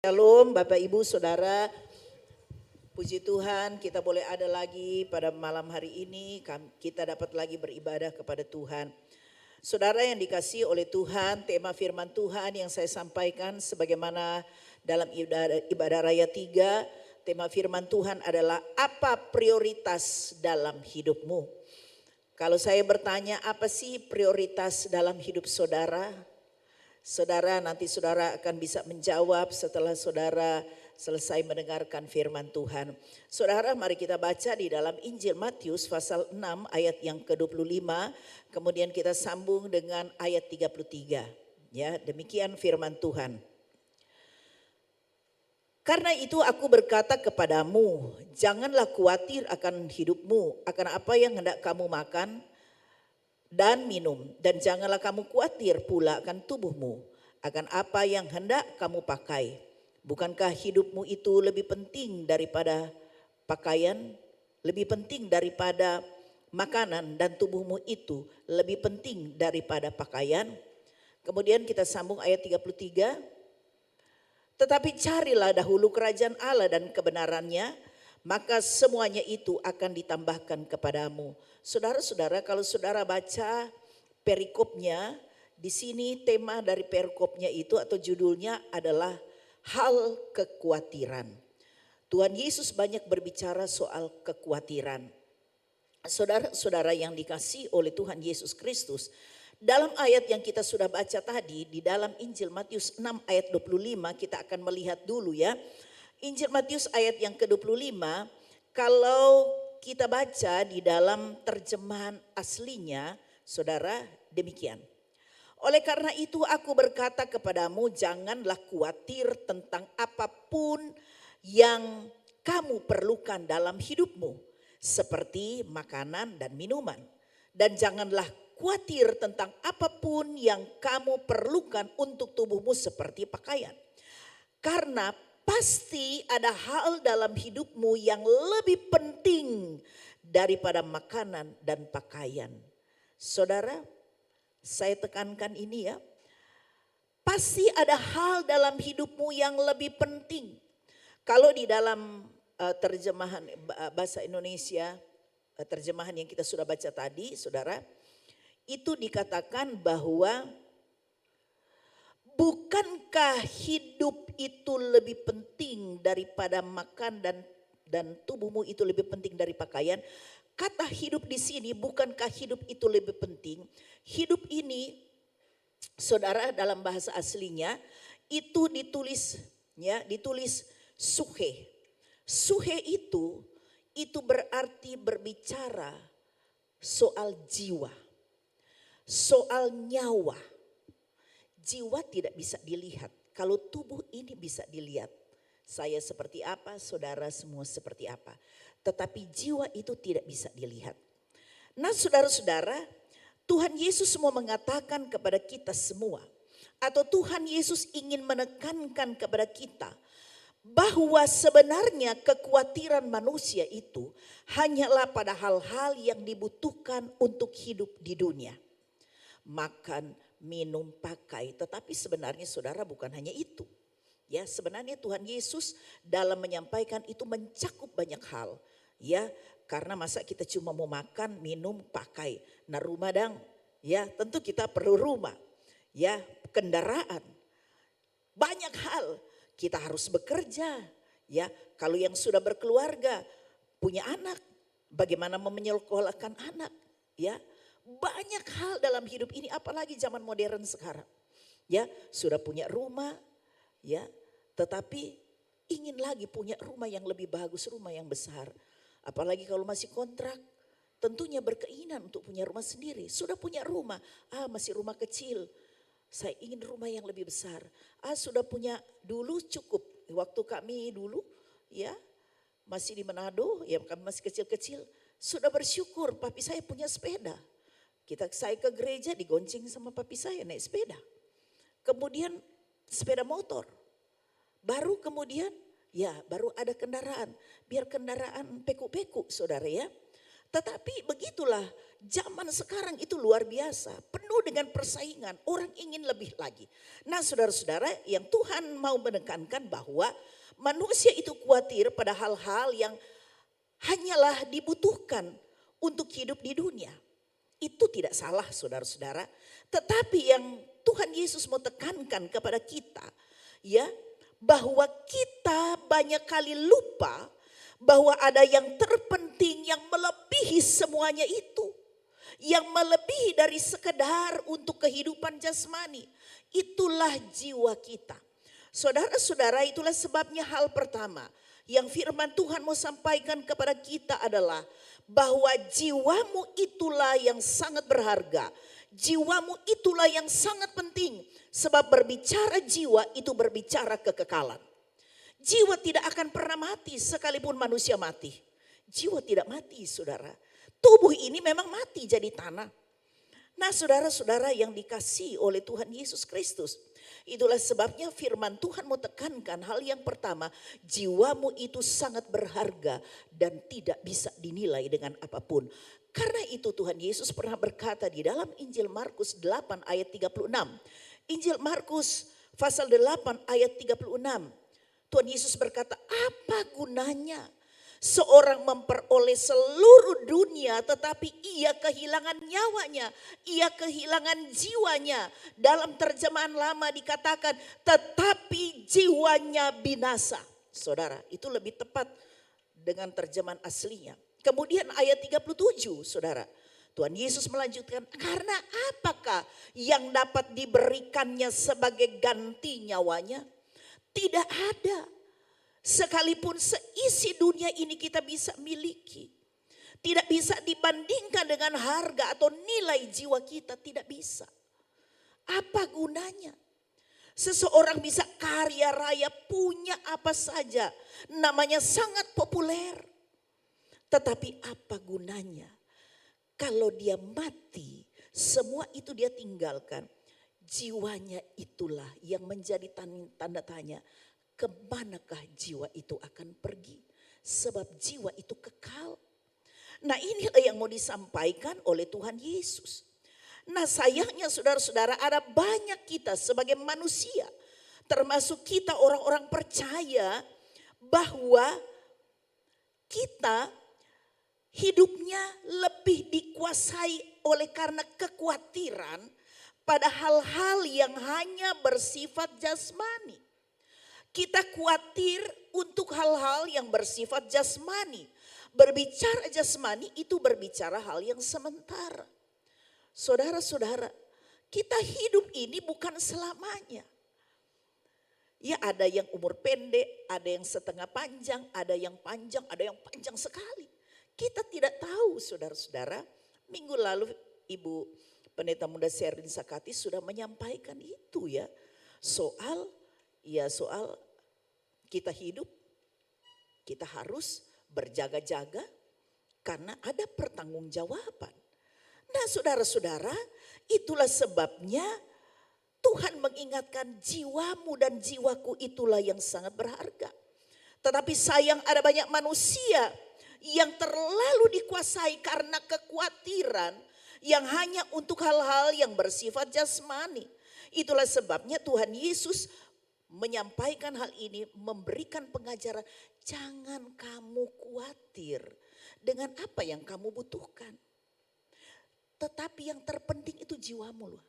Shalom Bapak Ibu Saudara, puji Tuhan kita boleh ada lagi pada malam hari ini, kita dapat lagi beribadah kepada Tuhan. Saudara yang dikasihi oleh Tuhan, tema firman Tuhan yang saya sampaikan sebagaimana dalam ibadah raya 3, tema firman Tuhan adalah apa prioritas dalam hidupmu. Kalau saya bertanya apa sih prioritas dalam hidup saudara? Saudara, nanti saudara akan bisa menjawab setelah saudara selesai mendengarkan firman Tuhan. Saudara, mari kita baca di dalam Injil Matius pasal 6 ayat yang ke-25. Kemudian kita sambung dengan ayat 33. Ya, demikian firman Tuhan. Karena itu aku berkata kepadamu, janganlah khawatir akan hidupmu, akan apa yang hendak kamu makan dan minum, dan janganlah kamu khawatir pula akan tubuhmu, akan apa yang hendak kamu pakai. Bukankah hidupmu itu lebih penting daripada pakaian, lebih penting daripada makanan, dan tubuhmu itu lebih penting daripada pakaian? Kemudian kita sambung ayat 33. Tetapi carilah dahulu kerajaan Allah dan kebenarannya, maka semuanya itu akan ditambahkan kepadamu. Saudara-saudara, kalau saudara baca perikopnya, di sini tema dari perikopnya itu atau judulnya adalah hal kekhawatiran. Tuhan Yesus banyak berbicara soal kekhawatiran. Saudara-saudara yang dikasihi oleh Tuhan Yesus Kristus, dalam ayat yang kita sudah baca tadi di dalam Injil Matius 6 ayat 25, kita akan melihat dulu ya. Injil Matius ayat yang ke-25, kalau kita baca di dalam terjemahan aslinya, saudara, demikian. Oleh karena itu aku berkata kepadamu, janganlah khawatir tentang apapun yang kamu perlukan dalam hidupmu, seperti makanan dan minuman. Dan janganlah khawatir tentang apapun yang kamu perlukan untuk tubuhmu seperti pakaian. Karena pasti ada hal dalam hidupmu yang lebih penting daripada makanan dan pakaian. Saudara, saya tekankan ini ya. Pasti ada hal dalam hidupmu yang lebih penting. Kalau di dalam terjemahan bahasa Indonesia, terjemahan yang kita sudah baca tadi, saudara, itu dikatakan bahwa bukankah hidup itu lebih penting daripada makan dan tubuhmu itu lebih penting dari pakaian? Kata hidup di sini, bukankah hidup itu lebih penting? Hidup ini, saudara, dalam bahasa aslinya itu ditulis suhe. Suhe itu berarti berbicara soal jiwa, soal nyawa. Jiwa tidak bisa dilihat, kalau tubuh ini bisa dilihat. Saya seperti apa, saudara semua seperti apa. Tetapi jiwa itu tidak bisa dilihat. Nah saudara-saudara, Tuhan Yesus semua mengatakan kepada kita semua, atau Tuhan Yesus ingin menekankan kepada kita, bahwa sebenarnya kekhawatiran manusia itu hanyalah pada hal-hal yang dibutuhkan untuk hidup di dunia. Makan, minum, pakai, tetapi sebenarnya saudara bukan hanya itu. Ya, sebenarnya Tuhan Yesus dalam menyampaikan itu mencakup banyak hal. Ya, karena masa kita cuma mau makan, minum, pakai. Nah, rumah dang, ya tentu kita perlu rumah. Ya, kendaraan. Banyak hal, kita harus bekerja. Ya, kalau yang sudah berkeluarga, punya anak, bagaimana menyekolahkan anak, ya. Banyak hal dalam hidup ini, apalagi zaman modern sekarang. Ya, sudah punya rumah, ya, tetapi ingin lagi punya rumah yang lebih bagus, rumah yang besar. Apalagi kalau masih kontrak, tentunya berkeinginan untuk punya rumah sendiri. Sudah punya rumah, masih rumah kecil. Saya ingin rumah yang lebih besar. Sudah punya dulu cukup. Waktu kami dulu, ya, masih di Manado, ya kami masih kecil-kecil. Sudah bersyukur, papi saya punya sepeda. Saya ke gereja digonceng sama papi saya naik sepeda. Kemudian sepeda motor. Baru kemudian ya baru ada kendaraan. Biar kendaraan peku-peku saudara ya. Tetapi begitulah zaman sekarang itu luar biasa. Penuh dengan persaingan. Orang ingin lebih lagi. Nah saudara-saudara, yang Tuhan mau menekankan bahwa manusia itu khawatir pada hal-hal yang hanyalah dibutuhkan untuk hidup di dunia. Itu tidak salah saudara-saudara. Tetapi yang Tuhan Yesus mau tekankan kepada kita, ya, bahwa kita banyak kali lupa bahwa ada yang terpenting yang melebihi semuanya itu. Yang melebihi dari sekedar untuk kehidupan jasmani. Itulah jiwa kita. Saudara-saudara, itulah sebabnya hal pertama yang firman Tuhan mau sampaikan kepada kita adalah bahwa jiwamu itulah yang sangat berharga. Jiwamu itulah yang sangat penting. Sebab berbicara jiwa itu berbicara kekekalan. Jiwa tidak akan pernah mati sekalipun manusia mati. Jiwa tidak mati saudara. Tubuh ini memang mati jadi tanah. Nah saudara-saudara yang dikasihi oleh Tuhan Yesus Kristus. Itulah sebabnya firman Tuhan mau tekankan hal yang pertama. Jiwamu itu sangat berharga dan tidak bisa dinilai dengan apapun. Karena itu Tuhan Yesus pernah berkata di dalam Injil Markus 8 ayat 36. Injil Markus pasal 8 ayat 36. Tuhan Yesus berkata, apa gunanya seorang memperoleh seluruh dunia tetapi ia kehilangan nyawanya, ia kehilangan jiwanya. Dalam terjemahan lama dikatakan tetapi jiwanya binasa. Saudara, itu lebih tepat dengan terjemahan aslinya. Kemudian ayat 37 saudara. Tuhan Yesus melanjutkan, karena apakah yang dapat diberikannya sebagai ganti nyawanya? Tidak ada. Sekalipun seisi dunia ini kita bisa miliki. Tidak bisa dibandingkan dengan harga atau nilai jiwa kita, tidak bisa. Apa gunanya? Seseorang bisa kaya raya, punya apa saja, namanya sangat populer. Tetapi apa gunanya kalau dia mati, semua itu dia tinggalkan. Jiwanya itulah yang menjadi tanda tanya. Kemanakah jiwa itu akan pergi? Sebab jiwa itu kekal. Nah inilah yang mau disampaikan oleh Tuhan Yesus. Nah sayangnya saudara-saudara, ada banyak kita sebagai manusia, termasuk kita orang-orang percaya, bahwa kita hidupnya lebih dikuasai oleh karena kekhawatiran pada hal-hal yang hanya bersifat jasmani. Kita khawatir untuk hal-hal yang bersifat jasmani. Berbicara jasmani itu berbicara hal yang sementara. Saudara-saudara, kita hidup ini bukan selamanya. Ya ada yang umur pendek, ada yang setengah panjang, ada yang panjang sekali. Kita tidak tahu saudara-saudara. Minggu lalu Ibu Pendeta Muda Sherin Sakati sudah menyampaikan itu ya. Soal kita hidup, kita harus berjaga-jaga karena ada pertanggungjawaban. Nah saudara-saudara, itulah sebabnya Tuhan mengingatkan jiwamu dan jiwaku itulah yang sangat berharga. Tetapi sayang ada banyak manusia yang terlalu dikuasai karena kekhawatiran yang hanya untuk hal-hal yang bersifat jasmani. Itulah sebabnya Tuhan Yesus menyampaikan hal ini, memberikan pengajaran, jangan kamu khawatir dengan apa yang kamu butuhkan. Tetapi yang terpenting itu jiwamu loh.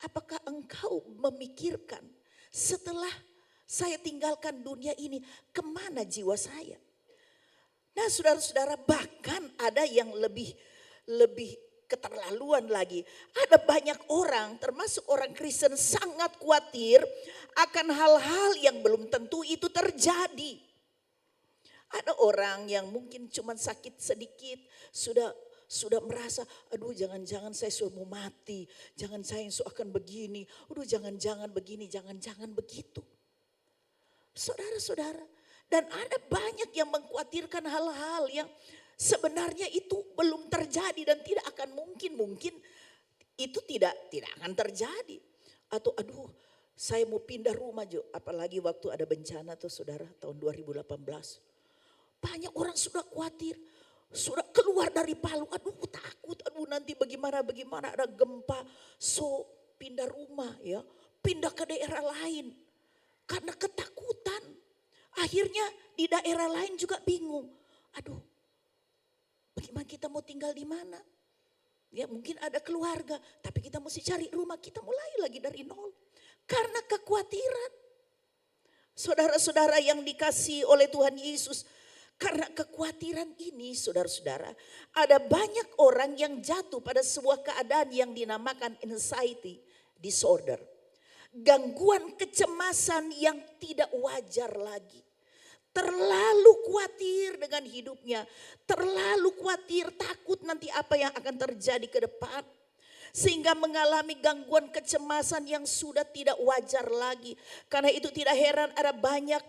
Apakah engkau memikirkan setelah saya tinggalkan dunia ini, kemana jiwa saya? Nah saudara-saudara, bahkan ada yang lebih keterlaluan lagi. Ada banyak orang, termasuk orang Kristen, sangat khawatir akan hal-hal yang belum tentu itu terjadi. Ada orang yang mungkin cuma sakit sedikit, sudah merasa, aduh jangan-jangan saya sudah mau mati, jangan saya akan begini, aduh jangan-jangan begini, jangan-jangan begitu. Saudara-saudara, dan ada banyak yang mengkhawatirkan hal-hal yang sebenarnya itu belum terjadi dan tidak akan mungkin itu tidak akan terjadi. Atau aduh saya mau pindah rumah Jo, apalagi waktu ada bencana tuh saudara tahun 2018. Banyak orang sudah khawatir, Sudah keluar dari Palu, aduh takut, aduh nanti bagaimana ada gempa, so pindah rumah ya, pindah ke daerah lain karena ketakutan. Akhirnya di daerah lain juga bingung, aduh bagaimana kita mau tinggal di mana? Ya mungkin ada keluarga, tapi kita mesti cari rumah, kita mulai lagi dari nol karena kekhawatiran. Saudara-saudara yang dikasihi oleh Tuhan Yesus, karena kekhawatiran ini saudara-saudara, ada banyak orang yang jatuh pada sebuah keadaan yang dinamakan anxiety disorder. Gangguan kecemasan yang tidak wajar lagi. Terlalu khawatir dengan hidupnya, terlalu khawatir, takut nanti apa yang akan terjadi ke depan. Sehingga mengalami gangguan kecemasan yang sudah tidak wajar lagi. Karena itu tidak heran ada banyak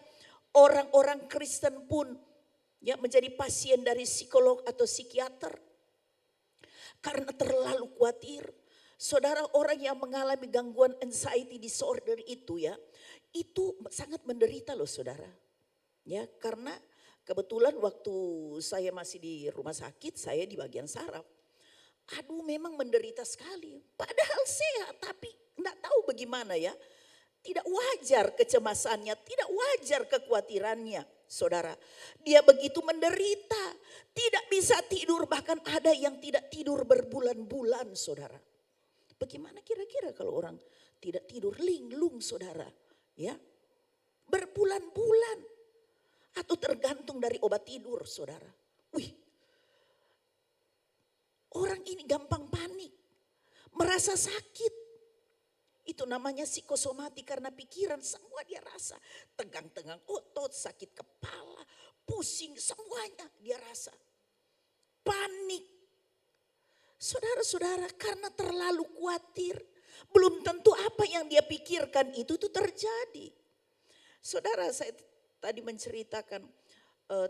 orang-orang Kristen pun ya menjadi pasien dari psikolog atau psikiater karena terlalu khawatir. Saudara, orang yang mengalami gangguan anxiety disorder itu ya, itu sangat menderita loh saudara. Ya, karena kebetulan waktu saya masih di rumah sakit, saya di bagian saraf. Aduh memang menderita sekali, padahal sehat tapi enggak tahu bagaimana ya. Tidak wajar kecemasannya, tidak wajar kekhawatirannya. Saudara, dia begitu menderita, tidak bisa tidur, bahkan ada yang tidak tidur berbulan-bulan saudara. Bagaimana kira-kira kalau orang tidak tidur linglung saudara, ya berbulan-bulan, atau tergantung dari obat tidur saudara. Wih, orang ini gampang panik, merasa sakit. Itu namanya psikosomatik karena pikiran semua dia rasa. Tegang-tegang otot, sakit kepala, pusing, semuanya dia rasa. Panik. Saudara-saudara, karena terlalu khawatir. Belum tentu apa yang dia pikirkan itu terjadi. Saudara, saya tadi menceritakan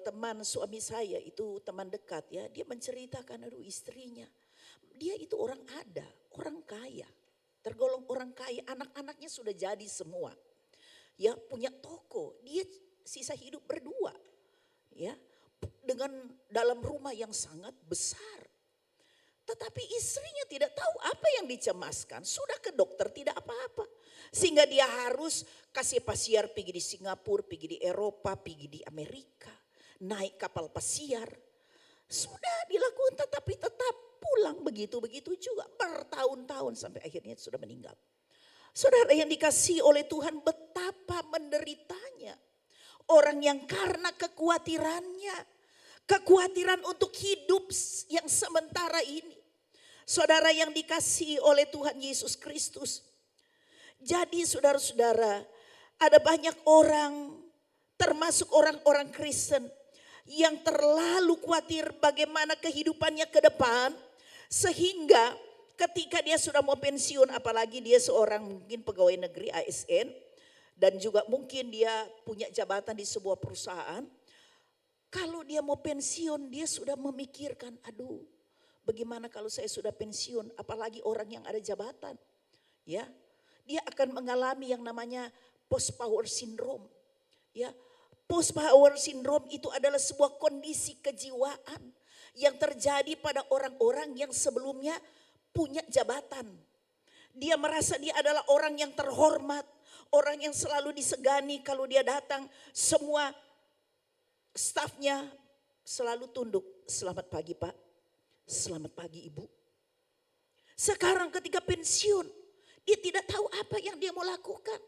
teman suami saya, itu teman dekat ya. Dia menceritakan aduh istrinya. Dia itu orang kaya. Tergolong orang kaya, anak-anaknya sudah jadi semua. Ya, punya toko, dia sisa hidup berdua. Ya, dengan dalam rumah yang sangat besar. Tetapi istrinya tidak tahu apa yang dicemaskan, sudah ke dokter tidak apa-apa. Sehingga dia harus kasih pesiar pergi di Singapura, pergi di Eropa, pergi di Amerika. Naik kapal pesiar. Sudah dilakukan tetapi tetap pulang begitu-begitu juga bertahun-tahun sampai akhirnya sudah meninggal. Saudara yang dikasihi oleh Tuhan, betapa menderitanya orang yang karena kekhawatiran untuk hidup yang sementara ini. Saudara yang dikasihi oleh Tuhan Yesus Kristus. Jadi saudara-saudara, ada banyak orang termasuk orang-orang Kristen yang terlalu khawatir bagaimana kehidupannya ke depan. Sehingga ketika dia sudah mau pensiun, apalagi dia seorang mungkin pegawai negeri ASN. Dan juga mungkin dia punya jabatan di sebuah perusahaan. Kalau dia mau pensiun dia sudah memikirkan, aduh bagaimana kalau saya sudah pensiun, apalagi orang yang ada jabatan. Ya, dia akan mengalami yang namanya post power syndrome. Ya, post power syndrome itu adalah sebuah kondisi kejiwaan yang terjadi pada orang-orang yang sebelumnya punya jabatan. Dia merasa dia adalah orang yang terhormat, orang yang selalu disegani. Kalau dia datang, semua stafnya selalu tunduk. Selamat pagi Pak, selamat pagi Ibu. Sekarang ketika pensiun, dia tidak tahu apa yang dia mau lakukan.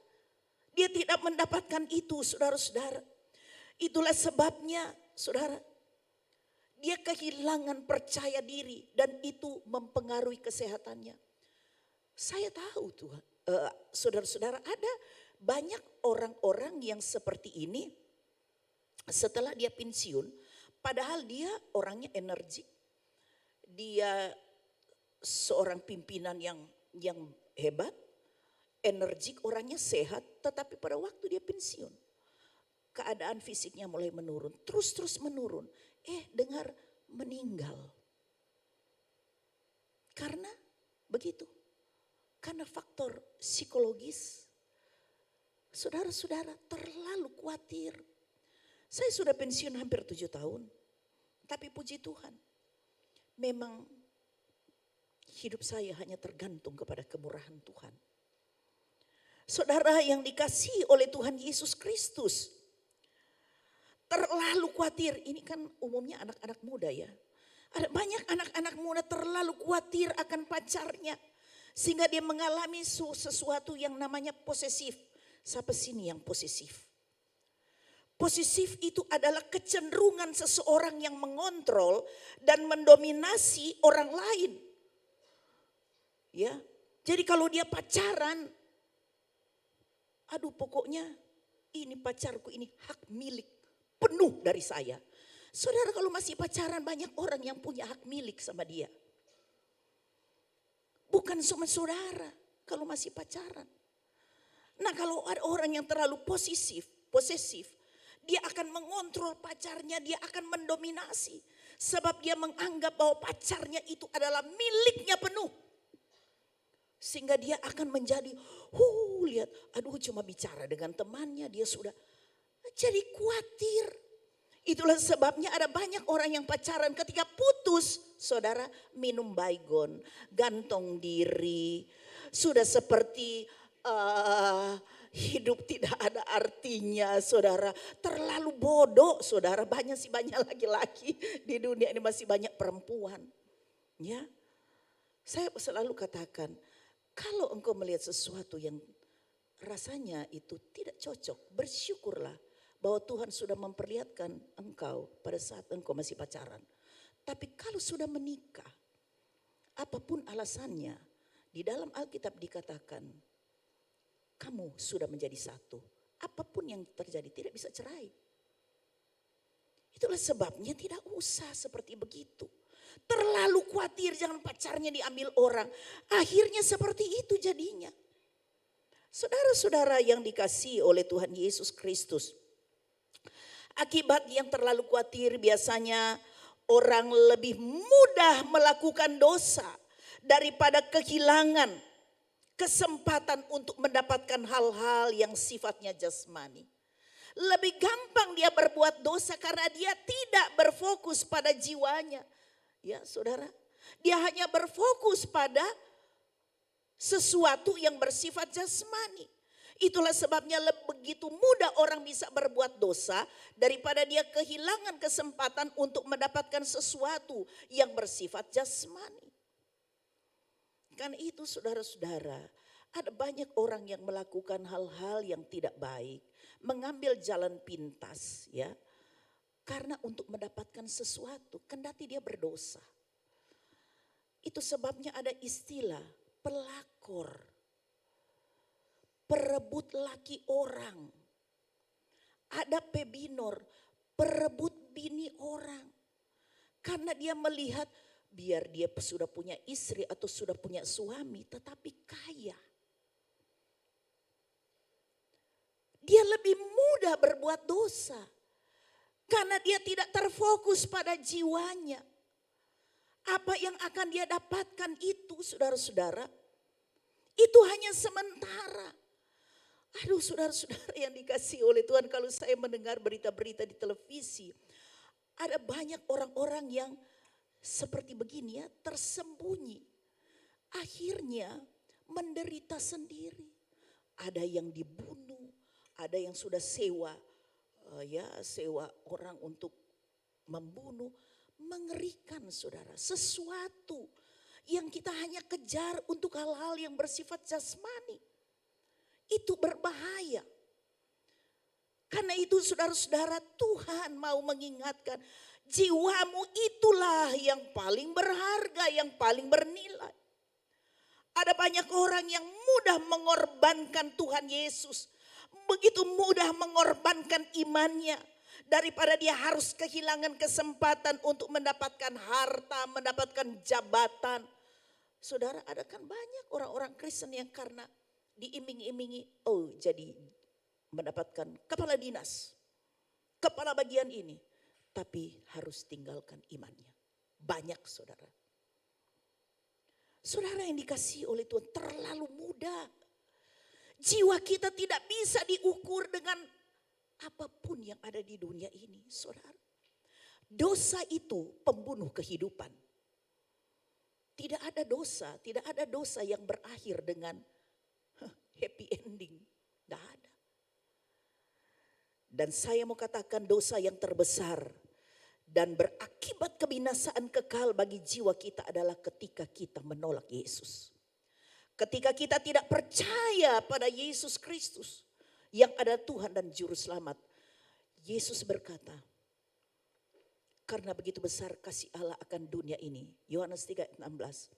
Dia tidak mendapatkan itu saudara-saudara. Itulah sebabnya saudara, dia kehilangan percaya diri dan itu mempengaruhi kesehatannya. Saya tahu Tuhan, saudara-saudara, ada banyak orang-orang yang seperti ini setelah dia pensiun, padahal dia orangnya energik. Dia seorang pimpinan yang hebat, energik, orangnya sehat, tetapi pada waktu dia pensiun, keadaan fisiknya mulai menurun, terus menurun. Dengar meninggal. Karena begitu. Karena faktor psikologis. Saudara-saudara terlalu khawatir. Saya sudah pensiun hampir 7 tahun. Tapi puji Tuhan, memang hidup saya hanya tergantung kepada kemurahan Tuhan. Saudara yang dikasihi oleh Tuhan Yesus Kristus, terlalu khawatir. Ini kan umumnya anak-anak muda ya. Ada banyak anak-anak muda terlalu khawatir akan pacarnya. Sehingga dia mengalami sesuatu yang namanya posesif. Siapa sini yang posesif? Posesif itu adalah kecenderungan seseorang yang mengontrol dan mendominasi orang lain. Ya, jadi kalau dia pacaran, aduh pokoknya ini pacarku, ini hak milik penuh dari saya. Saudara, kalau masih pacaran banyak orang yang punya hak milik sama dia. Bukan cuma saudara kalau masih pacaran. Nah, kalau ada orang yang terlalu posesif, dia akan mengontrol pacarnya, dia akan mendominasi. Sebab dia menganggap bahwa pacarnya itu adalah miliknya penuh. Sehingga dia akan menjadi, lihat, aduh cuma bicara dengan temannya dia sudah jadi khawatir. Itulah sebabnya ada banyak orang yang pacaran ketika putus, saudara, minum baygon, gantong diri, sudah seperti hidup tidak ada artinya, saudara. Terlalu bodoh, saudara. Banyak laki-laki di dunia ini, masih banyak perempuan. Ya, saya selalu katakan, kalau engkau melihat sesuatu yang rasanya itu tidak cocok, bersyukurlah bahwa Tuhan sudah memperlihatkan engkau pada saat engkau masih pacaran. Tapi kalau sudah menikah, apapun alasannya, di dalam Alkitab dikatakan, kamu sudah menjadi satu. Apapun yang terjadi tidak bisa cerai. Itulah sebabnya tidak usah seperti begitu. Terlalu khawatir jangan pacarnya diambil orang. Akhirnya seperti itu jadinya. Saudara-saudara yang dikasihi oleh Tuhan Yesus Kristus. Akibat yang terlalu khawatir biasanya orang lebih mudah melakukan dosa daripada kehilangan kesempatan untuk mendapatkan hal-hal yang sifatnya jasmani. Lebih gampang dia berbuat dosa karena dia tidak berfokus pada jiwanya. Ya saudara, dia hanya berfokus pada sesuatu yang bersifat jasmani. Itulah sebabnya begitu mudah orang bisa berbuat dosa daripada dia kehilangan kesempatan untuk mendapatkan sesuatu yang bersifat jasmani. Kan itu saudara-saudara, ada banyak orang yang melakukan hal-hal yang tidak baik, mengambil jalan pintas ya. Karena untuk mendapatkan sesuatu, kendati dia berdosa. Itu sebabnya ada istilah pelakor, perebut laki orang. Ada pebinor, perebut bini orang. Karena dia melihat biar dia sudah punya istri atau sudah punya suami tetapi kaya. Dia lebih mudah berbuat dosa. Karena dia tidak terfokus pada jiwanya. Apa yang akan dia dapatkan itu saudara-saudara, itu hanya sementara. Aduh saudara-saudara yang dikasihi oleh Tuhan, kalau saya mendengar berita-berita di televisi, ada banyak orang-orang yang seperti begini ya, tersembunyi. Akhirnya menderita sendiri. Ada yang dibunuh, ada yang sudah sewa orang untuk membunuh. Mengerikan saudara, sesuatu yang kita hanya kejar untuk hal-hal yang bersifat jasmani. Itu berbahaya. Karena itu saudara-saudara, Tuhan mau mengingatkan, jiwamu itulah yang paling berharga, yang paling bernilai. Ada banyak orang yang mudah mengorbankan Tuhan Yesus. Begitu mudah mengorbankan imannya. Daripada dia harus kehilangan kesempatan untuk mendapatkan harta, mendapatkan jabatan. Saudara, ada kan banyak orang-orang Kristen yang karena diiming-imingi, jadi mendapatkan kepala dinas, kepala bagian ini. Tapi harus tinggalkan imannya. Banyak saudara. Saudara yang dikasihi oleh Tuhan, terlalu mudah. Jiwa kita tidak bisa diukur dengan apapun yang ada di dunia ini, saudara. Dosa itu pembunuh kehidupan. Tidak ada dosa yang berakhir dengan happy ending. Tidak ada. Dan saya mau katakan dosa yang terbesar dan berakibat kebinasaan kekal bagi jiwa kita adalah ketika kita menolak Yesus. Ketika kita tidak percaya pada Yesus Kristus yang ada Tuhan dan Juru Selamat. Yesus berkata, karena begitu besar kasih Allah akan dunia ini. Yohanes 3:16.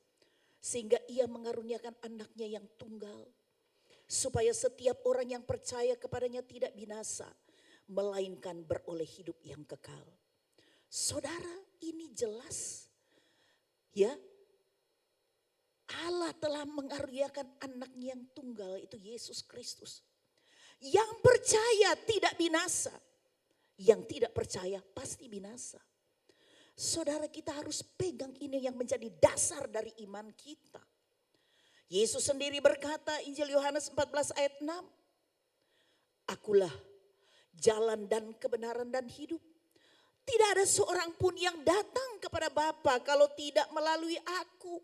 Sehingga ia mengaruniakan anaknya yang tunggal. Supaya setiap orang yang percaya kepadanya tidak binasa. Melainkan beroleh hidup yang kekal. Saudara, ini jelas. Ya, Allah telah mengaruniakan anaknya yang tunggal, itu Yesus Kristus. Yang percaya tidak binasa. Yang tidak percaya pasti binasa. Saudara, kita harus pegang ini yang menjadi dasar dari iman kita. Yesus sendiri berkata, Injil Yohanes 14 ayat 6. Akulah jalan dan kebenaran dan hidup. Tidak ada seorang pun yang datang kepada Bapa kalau tidak melalui aku.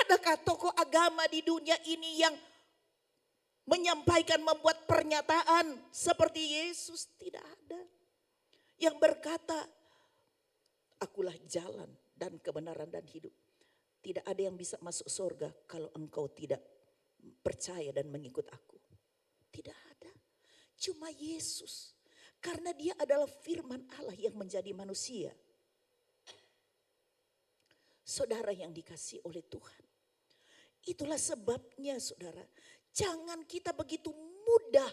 Adakah tokoh agama di dunia ini yang menyampaikan, membuat pernyataan seperti Yesus? Tidak ada. Yang berkata, akulah jalan dan kebenaran dan hidup. Tidak ada yang bisa masuk surga kalau engkau tidak percaya dan mengikut aku. Tidak ada. Cuma Yesus. Karena dia adalah firman Allah yang menjadi manusia. Saudara yang dikasihi oleh Tuhan. Itulah sebabnya saudara. Jangan kita begitu mudah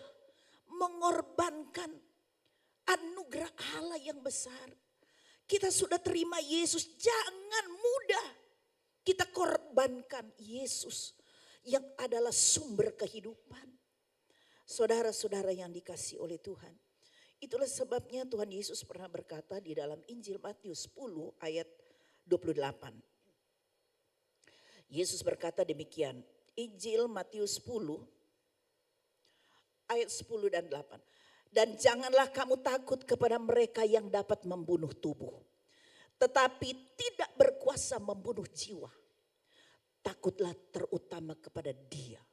mengorbankan anugerah Allah yang besar. Kita sudah terima Yesus, jangan mudah kita korbankan Yesus yang adalah sumber kehidupan. Saudara-saudara yang dikasihi oleh Tuhan. Itulah sebabnya Tuhan Yesus pernah berkata di dalam Injil Matius 10 ayat 28. Yesus berkata demikian. Injil Matius 10 ayat 10 dan 8. Dan janganlah kamu takut kepada mereka yang dapat membunuh tubuh. Tetapi tidak berkuasa membunuh jiwa. Takutlah terutama kepada Dia.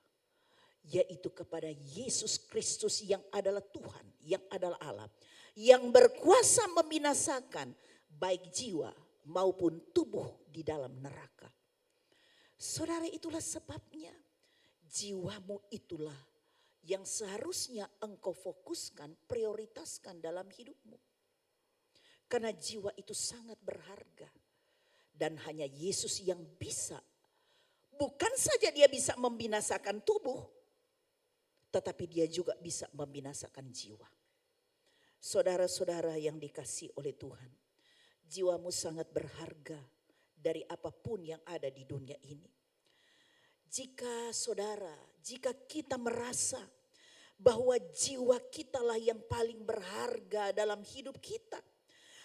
Yaitu kepada Yesus Kristus yang adalah Tuhan, yang adalah Allah. Yang berkuasa membinasakan baik jiwa maupun tubuh di dalam neraka. Saudara, itulah sebabnya jiwamu itulah yang seharusnya engkau fokuskan, prioritaskan dalam hidupmu. Karena jiwa itu sangat berharga. Dan hanya Yesus yang bisa. Bukan saja dia bisa membinasakan tubuh. Tetapi dia juga bisa membinasakan jiwa. Saudara-saudara yang dikasihi oleh Tuhan. Jiwamu sangat berharga dari apapun yang ada di dunia ini. Jika kita merasa bahwa jiwa kitalah yang paling berharga dalam hidup kita,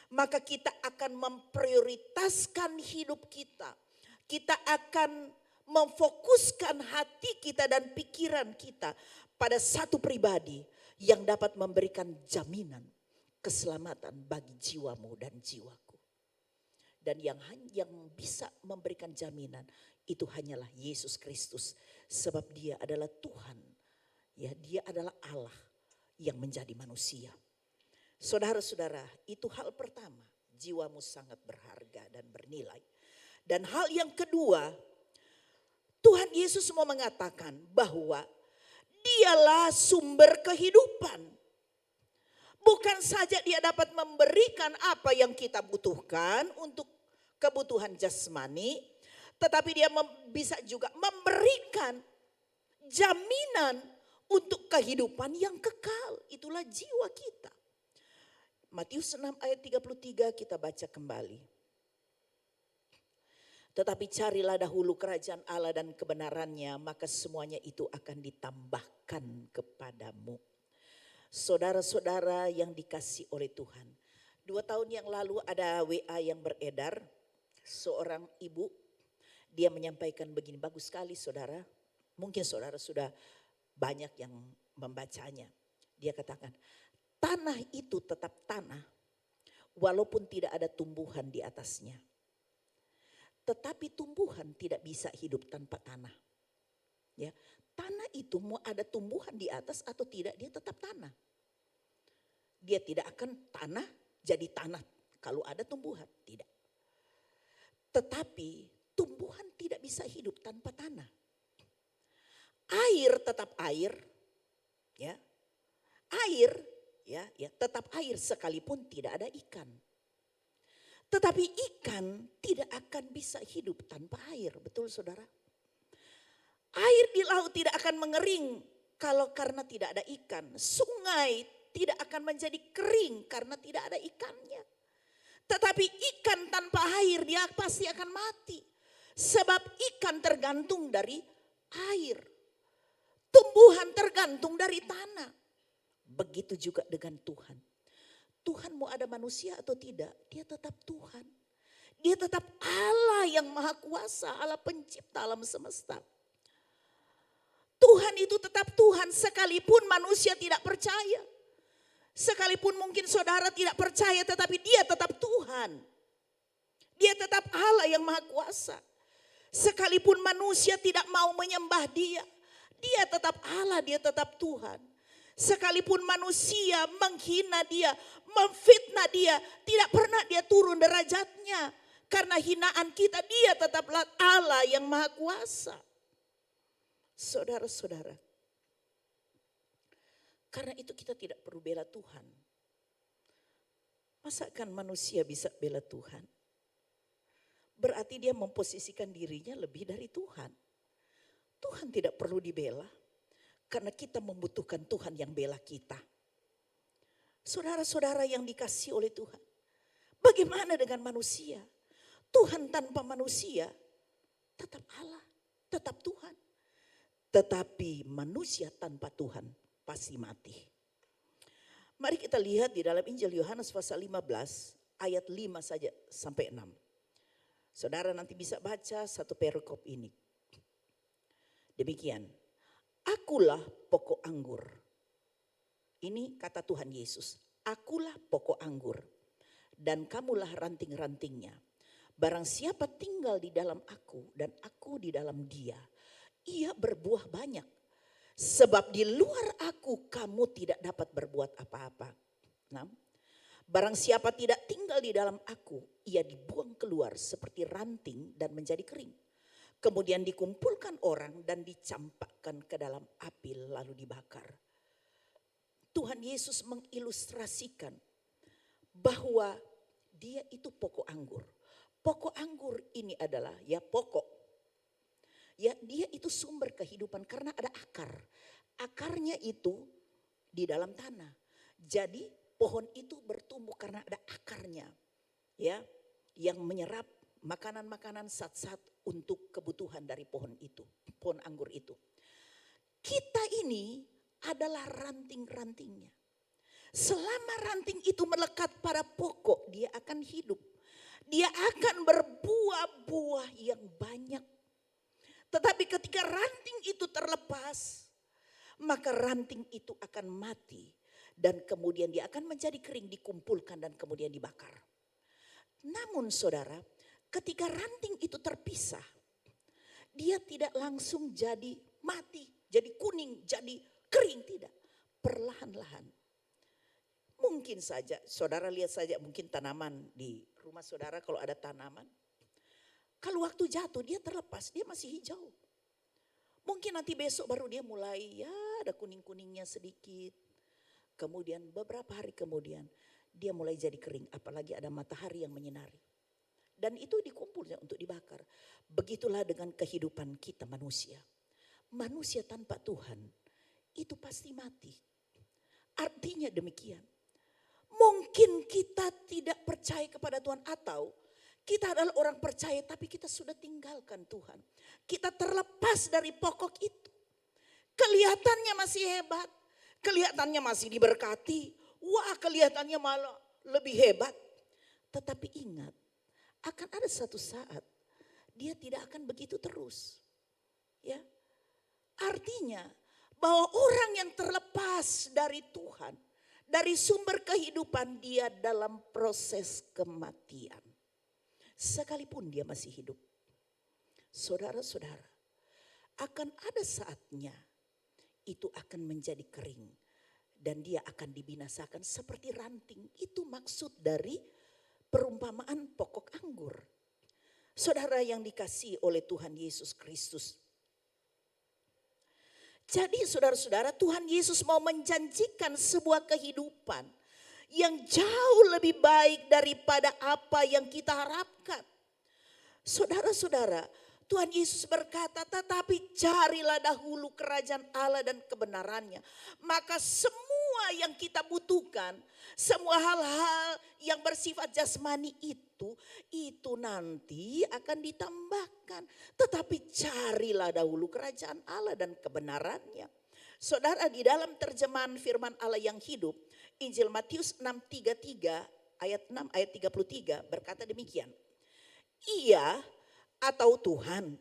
maka kita akan memprioritaskan hidup kita. Kita akan memfokuskan hati kita dan pikiran kita pada satu pribadi yang dapat memberikan jaminan keselamatan bagi jiwamu dan jiwaku. Dan yang bisa memberikan jaminan itu hanyalah Yesus Kristus. Sebab dia adalah Tuhan. Ya, dia adalah Allah yang menjadi manusia. Saudara-saudara, itu hal pertama. Jiwamu sangat berharga dan bernilai. Dan hal yang kedua, Tuhan Yesus mau mengatakan bahwa Dialah sumber kehidupan. Bukan saja dia dapat memberikan apa yang kita butuhkan untuk kebutuhan jasmani, tetapi dia bisa juga memberikan jaminan untuk kehidupan yang kekal. Itulah jiwa kita. Matius 6 ayat 33 kita baca kembali. Tetapi carilah dahulu kerajaan Allah dan kebenarannya, maka semuanya itu akan ditambahkan kepadamu. Saudara-saudara yang dikasihi oleh Tuhan. 2 tahun yang lalu ada WA yang beredar. Seorang ibu, dia menyampaikan begini, bagus sekali saudara. Mungkin saudara sudah banyak yang membacanya. Dia katakan, tanah itu tetap tanah walaupun tidak ada tumbuhan di atasnya. Tetapi tumbuhan tidak bisa hidup tanpa tanah. Ya, tanah itu mau ada tumbuhan di atas atau tidak, dia tetap tanah. Dia tidak akan tanah jadi tanah kalau ada tumbuhan, tidak. Tetapi tumbuhan tidak bisa hidup tanpa tanah. Air tetap air, ya. Air, ya tetap air sekalipun tidak ada ikan. Tetapi ikan tidak akan bisa hidup tanpa air, betul saudara? Air di laut tidak akan mengering kalau karena tidak ada ikan. Sungai tidak akan menjadi kering karena tidak ada ikannya. Tetapi ikan tanpa air dia pasti akan mati. Sebab ikan tergantung dari air. Tumbuhan tergantung dari tanah. Begitu juga dengan Tuhan. Tuhan mau ada manusia atau tidak, dia tetap Tuhan. Dia tetap Allah yang maha kuasa, Allah pencipta alam semesta. Tuhan itu tetap Tuhan sekalipun manusia tidak percaya. Sekalipun mungkin saudara tidak percaya, tetapi dia tetap Tuhan. Dia tetap Allah yang maha kuasa. Sekalipun manusia tidak mau menyembah dia, dia tetap Allah, dia tetap Tuhan. Sekalipun manusia menghina dia, memfitnah dia, tidak pernah dia turun derajatnya. Karena hinaan kita, dia tetaplah Allah yang maha kuasa. Saudara-saudara, karena itu kita tidak perlu bela Tuhan. Masakan manusia bisa bela Tuhan? Berarti dia memposisikan dirinya lebih dari Tuhan. Tuhan tidak perlu dibela. Karena kita membutuhkan Tuhan yang bela kita. Saudara-saudara yang dikasihi oleh Tuhan. Bagaimana dengan manusia? Tuhan tanpa manusia tetap Allah, tetap Tuhan. Tetapi manusia tanpa Tuhan pasti mati. Mari kita lihat di dalam Injil Yohanes pasal 15 ayat 5 saja sampai 6. Saudara nanti bisa baca satu perikop ini. Demikian. Akulah pokok anggur. Ini kata Tuhan Yesus. Akulah pokok anggur. Dan kamulah ranting-rantingnya. Barang siapa tinggal di dalam aku dan aku di dalam dia, ia berbuah banyak. Sebab di luar aku kamu tidak dapat berbuat apa-apa. 6. Barang siapa tidak tinggal di dalam aku, ia dibuang keluar seperti ranting dan menjadi kering. Kemudian dikumpulkan orang dan dicampakkan ke dalam api lalu dibakar. Tuhan Yesus mengilustrasikan bahwa dia itu pokok anggur. Pokok anggur ini adalah ya pokok. Ya dia itu sumber kehidupan karena ada akar. Akarnya itu di dalam tanah. Jadi pohon itu bertumbuh karena ada akarnya. Ya, yang menyerap makanan-makanan zat-zat untuk kebutuhan dari pohon itu, pohon anggur itu. Kita ini adalah ranting-rantingnya. Selama ranting itu melekat pada pokok, dia akan hidup. Dia akan berbuah-buah yang banyak. Tetapi ketika ranting itu terlepas, maka ranting itu akan mati. Dan kemudian dia akan menjadi kering, dikumpulkan dan kemudian dibakar. Namun saudara, ketika ranting itu terpisah, dia tidak langsung jadi mati, jadi kuning, jadi kering, tidak. Perlahan-lahan. Mungkin saja, saudara lihat saja mungkin tanaman di rumah saudara kalau ada tanaman. Kalau waktu jatuh dia terlepas, dia masih hijau. Mungkin nanti besok baru dia mulai ya ada kuning-kuningnya sedikit. Kemudian beberapa hari kemudian dia mulai jadi kering, apalagi ada matahari yang menyinari. Dan itu dikumpulnya untuk dibakar. Begitulah dengan kehidupan kita manusia. Manusia tanpa Tuhan itu pasti mati. Artinya demikian. Mungkin kita tidak percaya kepada Tuhan atau kita adalah orang percaya tapi kita sudah tinggalkan Tuhan. Kita terlepas dari pokok itu. Kelihatannya masih hebat. Kelihatannya masih diberkati. Wah, kelihatannya malah lebih hebat. Tetapi ingat, akan ada satu saat dia tidak akan begitu terus. Ya. Artinya bahwa orang yang terlepas dari Tuhan, Dari sumber kehidupan dia dalam proses kematian. Sekalipun dia masih hidup. Saudara-saudara, akan ada saatnya itu akan menjadi kering. Dan dia akan dibinasakan seperti ranting. Itu maksud dari perumpamaan pokok anggur. Saudara yang dikasihi oleh Tuhan Yesus Kristus. Jadi saudara-saudara, Tuhan Yesus mau menjanjikan sebuah kehidupan yang jauh lebih baik daripada apa yang kita harapkan. Saudara-saudara, Tuhan Yesus berkata, tetapi carilah dahulu kerajaan Allah dan kebenarannya. Maka semua yang kita butuhkan, semua hal-hal yang bersifat jasmani itu nanti akan ditambahkan. Tetapi carilah dahulu kerajaan Allah dan kebenarannya. Saudara, di dalam terjemahan firman Allah yang hidup, Injil Matius 6:33 ayat 6 ayat 33 berkata demikian. Ia atau Tuhan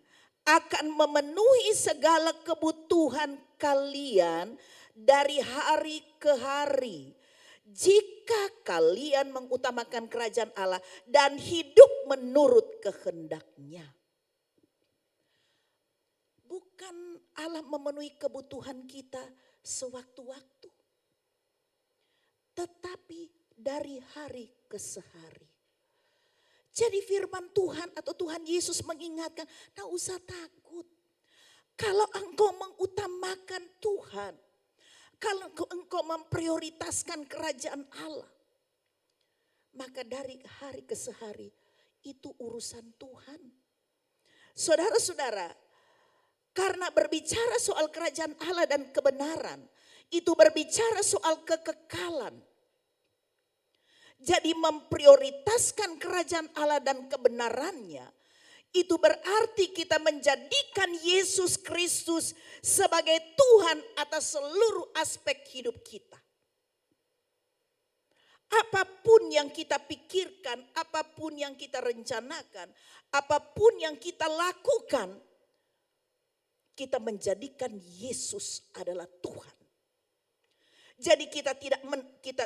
akan memenuhi segala kebutuhan kalian dari hari ke hari. Jika kalian mengutamakan kerajaan Allah dan hidup menurut kehendak-Nya. Bukan Allah memenuhi kebutuhan kita sewaktu-waktu. Tetapi dari hari ke hari. Jadi firman Tuhan atau Tuhan Yesus mengingatkan, tak usah takut. Kalau engkau mengutamakan Tuhan, kalau engkau memprioritaskan kerajaan Allah, maka dari hari ke hari itu urusan Tuhan. Saudara-saudara, karena berbicara soal kerajaan Allah dan kebenaran, itu berbicara soal kekekalan. Jadi memprioritaskan kerajaan Allah dan kebenarannya, itu berarti kita menjadikan Yesus Kristus sebagai Tuhan atas seluruh aspek hidup kita. Apapun yang kita pikirkan, apapun yang kita rencanakan, apapun yang kita lakukan, kita menjadikan Yesus adalah Tuhan. Jadi kita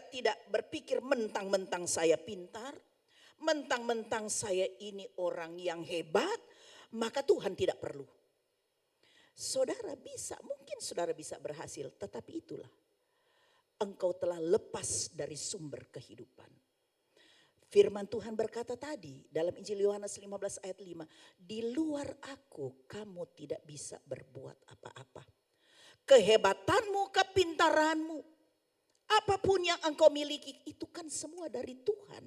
tidak berpikir mentang-mentang saya pintar, mentang-mentang saya ini orang yang hebat, maka Tuhan tidak perlu. Saudara bisa, mungkin saudara bisa berhasil, tetapi itulah. Engkau telah lepas dari sumber kehidupan. Firman Tuhan berkata tadi dalam Injil Yohanes 15 ayat 5. Di luar aku kamu tidak bisa berbuat apa-apa. Kehebatanmu, kepintaranmu, apapun yang engkau miliki itu kan semua dari Tuhan.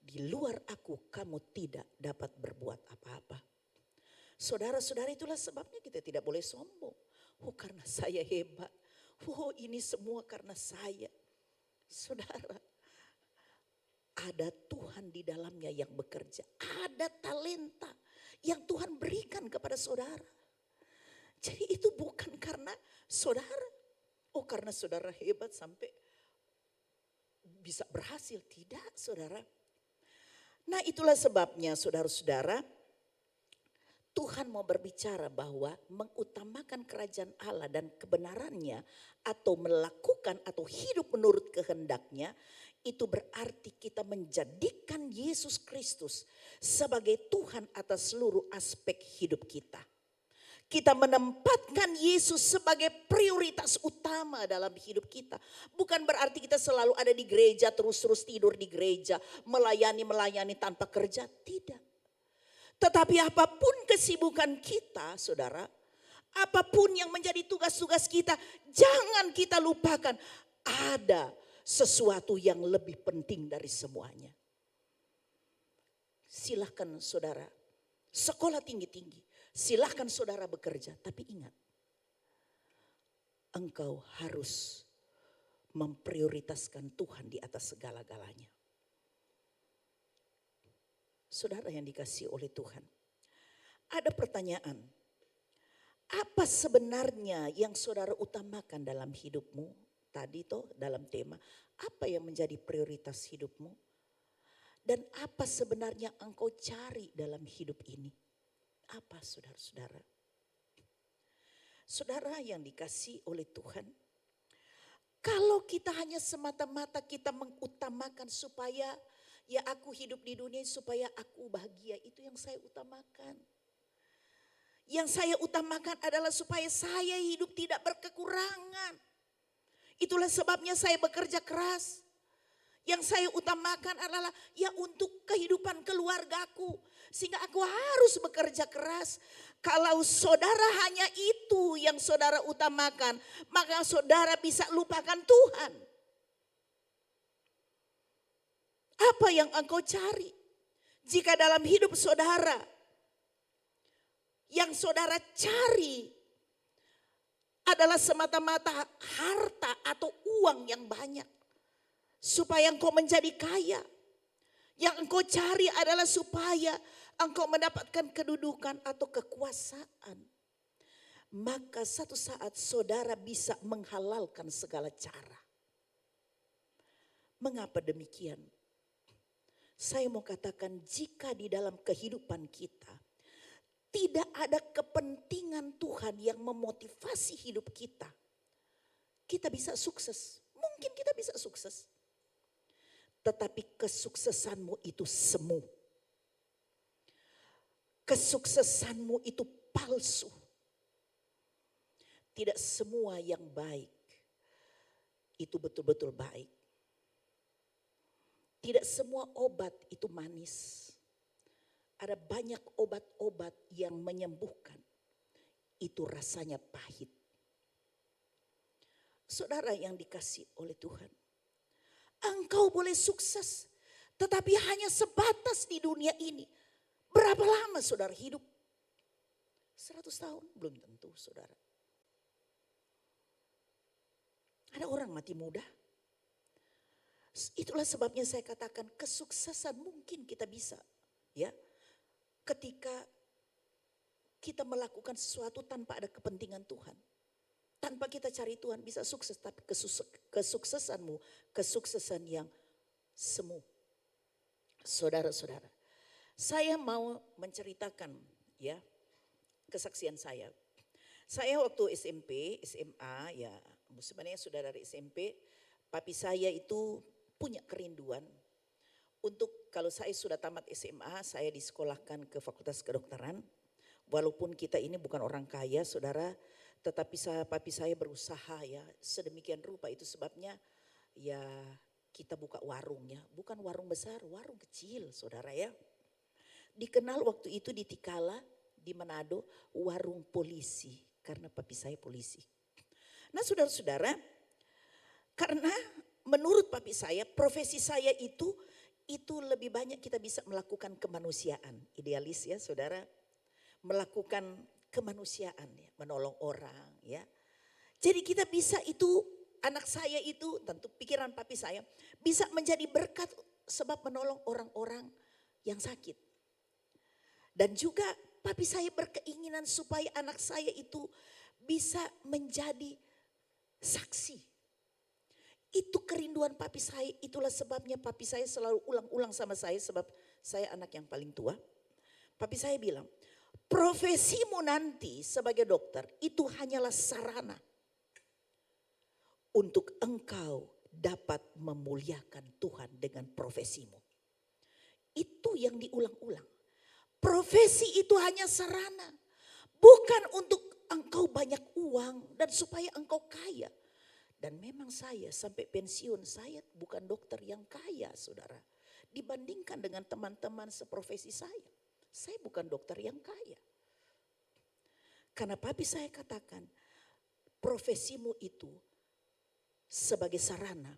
Di luar aku kamu tidak dapat berbuat apa-apa. Saudara-saudara, itulah sebabnya kita tidak boleh sombong. Oh karena saya hebat. Oh ini semua karena saya. Saudara, ada Tuhan di dalamnya yang bekerja. Ada talenta yang Tuhan berikan kepada saudara. Jadi itu bukan karena saudara. Oh karena saudara hebat sampai bisa berhasil. Tidak saudara. Nah itulah sebabnya saudara-saudara, Tuhan mau berbicara bahwa mengutamakan kerajaan Allah dan kebenarannya atau melakukan atau hidup menurut kehendak-Nya, itu berarti kita menjadikan Yesus Kristus sebagai Tuhan atas seluruh aspek hidup kita. Kita menempatkan Yesus sebagai prioritas utama dalam hidup kita. Bukan berarti kita selalu ada di gereja, terus-terus tidur di gereja, melayani tanpa kerja, tidak. Tetapi apapun kesibukan kita, saudara, apapun yang menjadi tugas-tugas kita, jangan kita lupakan ada sesuatu yang lebih penting dari semuanya. Silahkan saudara, sekolah tinggi-tinggi, silahkan saudara bekerja, tapi ingat, engkau harus memprioritaskan Tuhan di atas segala-galanya. Saudara yang dikasihi oleh Tuhan, ada pertanyaan, apa sebenarnya yang saudara utamakan dalam hidupmu? Tadi toh dalam tema, apa yang menjadi prioritas hidupmu? Dan apa sebenarnya engkau cari dalam hidup ini? Apa saudara-saudara? Saudara yang dikasihi oleh Tuhan, Kalau kita hanya semata-mata kita mengutamakan supaya ya aku hidup di dunia supaya aku bahagia, itu yang saya utamakan. Yang saya utamakan adalah supaya saya hidup tidak berkekurangan. Itulah sebabnya saya bekerja keras. Yang saya utamakan adalah ya untuk kehidupan keluargaku. Sehingga aku harus bekerja keras. Kalau saudara hanya itu yang saudara utamakan, maka saudara bisa lupakan Tuhan. Apa yang engkau cari? Jika dalam hidup saudara, yang saudara cari adalah semata-mata harta atau uang yang banyak. Supaya engkau menjadi kaya. Yang engkau cari adalah supaya engkau mendapatkan kedudukan atau kekuasaan. Maka satu saat saudara bisa menghalalkan segala cara. Mengapa demikian? Saya mau katakan jika di dalam kehidupan kita tidak ada kepentingan Tuhan yang memotivasi hidup kita. Kita bisa sukses. Mungkin kita bisa sukses. Tetapi kesuksesanmu itu semu. Kesuksesanmu itu palsu. Tidak semua yang baik itu betul-betul baik. Tidak semua obat itu manis. Ada banyak obat-obat yang menyembuhkan. Itu rasanya pahit. Saudara yang dikasih oleh Tuhan. Engkau boleh sukses, tetapi hanya sebatas di dunia ini. Berapa lama saudara hidup? 100 tahun? Belum tentu saudara. Ada orang mati muda. Itulah sebabnya saya katakan kesuksesan mungkin kita bisa. Ya, ketika kita melakukan sesuatu tanpa ada kepentingan Tuhan. Tanpa kita cari Tuhan bisa sukses, tapi kesuksesanmu, kesuksesan yang semu. Saudara-saudara, saya mau menceritakan ya kesaksian saya. Saya waktu SMP, SMA ya sebenarnya sudah dari SMP, papi saya itu punya kerinduan untuk kalau saya sudah tamat SMA, saya disekolahkan ke Fakultas Kedokteran. Walaupun kita ini bukan orang kaya, saudara, tetapi papi saya berusaha ya sedemikian rupa. Itu sebabnya ya kita buka warung ya. Bukan warung besar, warung kecil saudara ya. Dikenal waktu itu di Tikala, di Manado, warung polisi. Karena papi saya polisi. Nah saudara-saudara, karena menurut papi saya profesi saya itu lebih banyak kita bisa melakukan kemanusiaan. Idealis ya saudara. Melakukan kemanusiaan ya, menolong orang ya. Jadi kita bisa itu, anak saya itu tentu pikiran papi saya bisa menjadi berkat sebab menolong orang-orang yang sakit. Dan juga papi saya berkeinginan supaya anak saya itu bisa menjadi saksi. Itu kerinduan papi saya, itulah sebabnya papi saya selalu ulang-ulang sama saya sebab saya anak yang paling tua. Papi saya bilang, profesimu nanti sebagai dokter itu hanyalah sarana untuk engkau dapat memuliakan Tuhan dengan profesimu. Itu yang diulang-ulang. Profesi itu hanya sarana. Bukan untuk engkau banyak uang dan supaya engkau kaya. Dan memang saya sampai pensiun saya bukan dokter yang kaya saudara. Dibandingkan dengan teman-teman seprofesi saya. Saya bukan dokter yang kaya. Karena papi saya katakan profesimu itu sebagai sarana.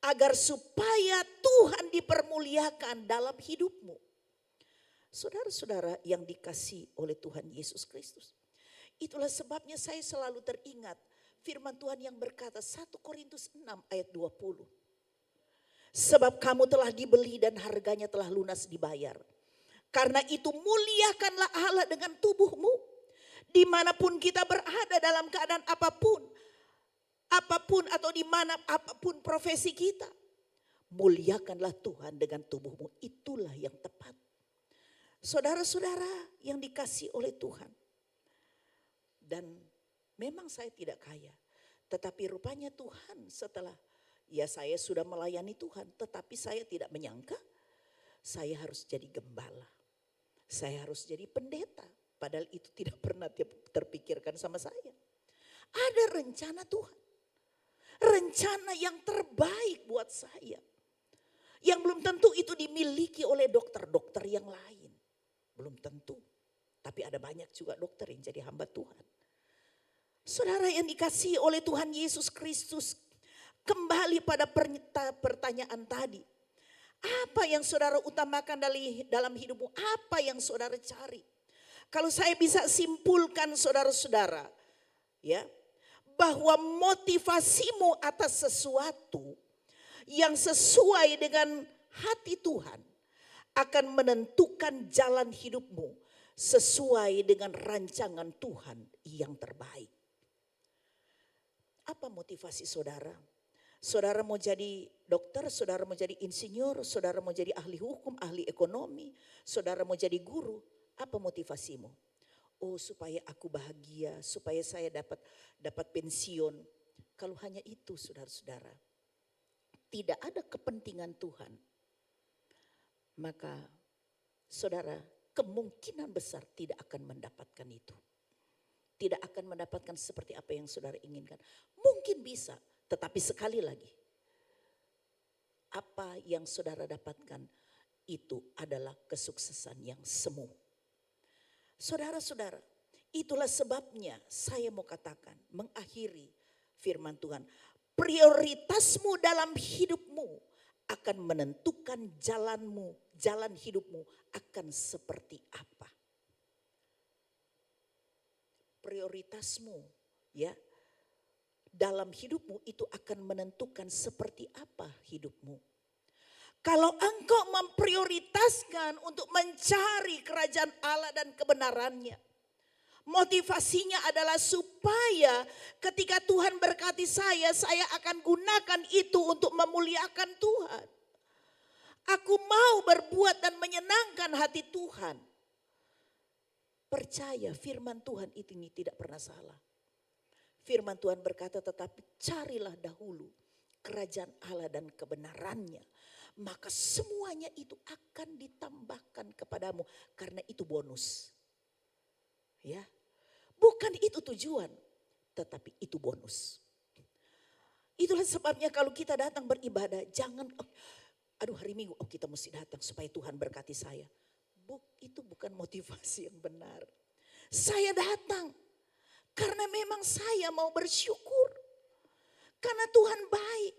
Agar supaya Tuhan dipermuliakan dalam hidupmu. Saudara-saudara yang dikasihi oleh Tuhan Yesus Kristus. Itulah sebabnya saya selalu teringat firman Tuhan yang berkata 1 Korintus 6 ayat 20. Sebab kamu telah dibeli dan harganya telah lunas dibayar. Karena itu muliakanlah Allah dengan tubuhmu. Dimanapun kita berada dalam keadaan apapun. Apapun atau dimana apapun profesi kita. Muliakanlah Tuhan dengan tubuhmu. Itulah yang tepat. Saudara-saudara yang dikasihi oleh Tuhan. Dan memang saya tidak kaya. Tetapi rupanya Tuhan setelah saya sudah melayani Tuhan, tetapi saya tidak menyangka saya harus jadi gembala. Saya harus jadi pendeta. Padahal itu tidak pernah terpikirkan sama saya. Ada rencana Tuhan. Rencana yang terbaik buat saya. Yang belum tentu itu dimiliki oleh dokter-dokter yang lain. Belum tentu. Tapi ada banyak juga dokter yang jadi hamba Tuhan. Saudara yang dikasihi oleh Tuhan Yesus Kristus, kembali pada pertanyaan tadi. Apa yang saudara utamakan dalam hidupmu? Apa yang saudara cari? Kalau saya bisa simpulkan saudara-saudara, ya, bahwa motivasimu atas sesuatu yang sesuai dengan hati Tuhan akan menentukan jalan hidupmu sesuai dengan rancangan Tuhan yang terbaik. Apa motivasi saudara? Saudara mau jadi dokter, saudara mau jadi insinyur, saudara mau jadi ahli hukum, ahli ekonomi, saudara mau jadi guru. Apa motivasimu? Oh, supaya aku bahagia, supaya saya dapat pensiun. Kalau hanya itu saudara-saudara, tidak ada kepentingan Tuhan, maka saudara kemungkinan besar tidak akan mendapatkan itu. Tidak akan mendapatkan seperti apa yang saudara inginkan. Mungkin bisa, tetapi sekali lagi, apa yang saudara dapatkan itu adalah kesuksesan yang semu. Saudara-saudara, itulah sebabnya saya mau katakan, mengakhiri firman Tuhan. Prioritasmu dalam hidupmu akan menentukan jalan hidupmu akan seperti apa. Prioritasmu ya dalam hidupmu itu akan menentukan seperti apa hidupmu. Kalau engkau memprioritaskan untuk mencari kerajaan Allah dan kebenarannya, motivasinya adalah supaya ketika Tuhan berkati saya akan gunakan itu untuk memuliakan Tuhan. Aku mau berbuat dan menyenangkan hati Tuhan. Percaya firman Tuhan ini tidak pernah salah. Firman Tuhan berkata, tetapi carilah dahulu kerajaan Allah dan kebenarannya. Maka semuanya itu akan ditambahkan kepadamu. Karena itu bonus. Ya, bukan itu tujuan, tetapi itu bonus. Itulah sebabnya kalau kita datang beribadah, jangan, aduh hari Minggu, kita mesti datang supaya Tuhan berkati saya. Itu bukan motivasi yang benar. Saya datang karena memang saya mau bersyukur. Karena Tuhan baik.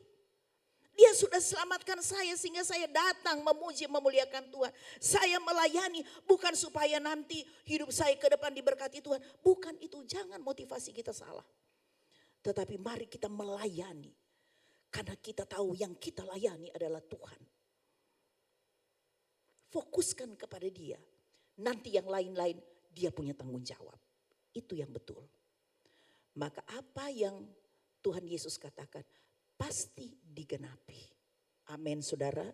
Dia sudah selamatkan saya sehingga saya datang memuji memuliakan Tuhan. Saya melayani bukan supaya nanti hidup saya ke depan diberkati Tuhan. Bukan itu, jangan motivasi kita salah. Tetapi mari kita melayani. Karena kita tahu yang kita layani adalah Tuhan. Fokuskan kepada Dia. Nanti yang lain-lain Dia punya tanggung jawab. Itu yang betul. Maka apa yang Tuhan Yesus katakan pasti digenapi. Amin saudara.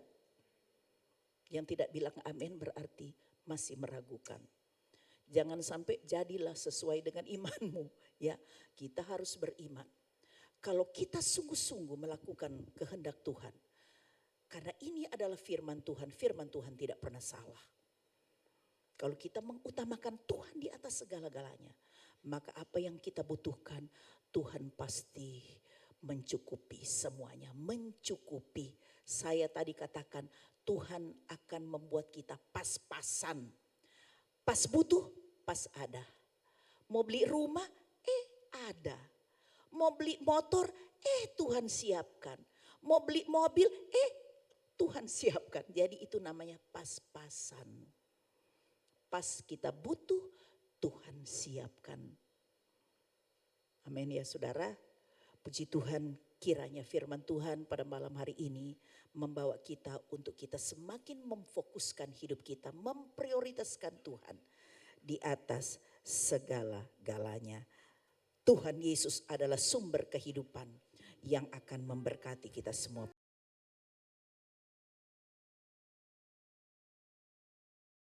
Yang tidak bilang amin berarti masih meragukan. Jangan sampai jadilah sesuai dengan imanmu. Ya, kita harus beriman. Kalau kita sungguh-sungguh melakukan kehendak Tuhan. Karena ini adalah firman Tuhan tidak pernah salah. Kalau kita mengutamakan Tuhan di atas segala-galanya, maka apa yang kita butuhkan Tuhan pasti mencukupi semuanya, mencukupi. Saya tadi katakan Tuhan akan membuat kita pas-pasan. Pas butuh, pas ada. Mau beli rumah, ada. Mau beli motor, Tuhan siapkan. Mau beli mobil, Tuhan siapkan. Jadi itu namanya pas-pasan. Pas kita butuh, Tuhan siapkan. Amin ya saudara. Puji Tuhan, kiranya firman Tuhan pada malam hari ini membawa kita untuk kita semakin memfokuskan hidup kita, memprioritaskan Tuhan di atas segala-galanya. Tuhan Yesus adalah sumber kehidupan yang akan memberkati kita semua.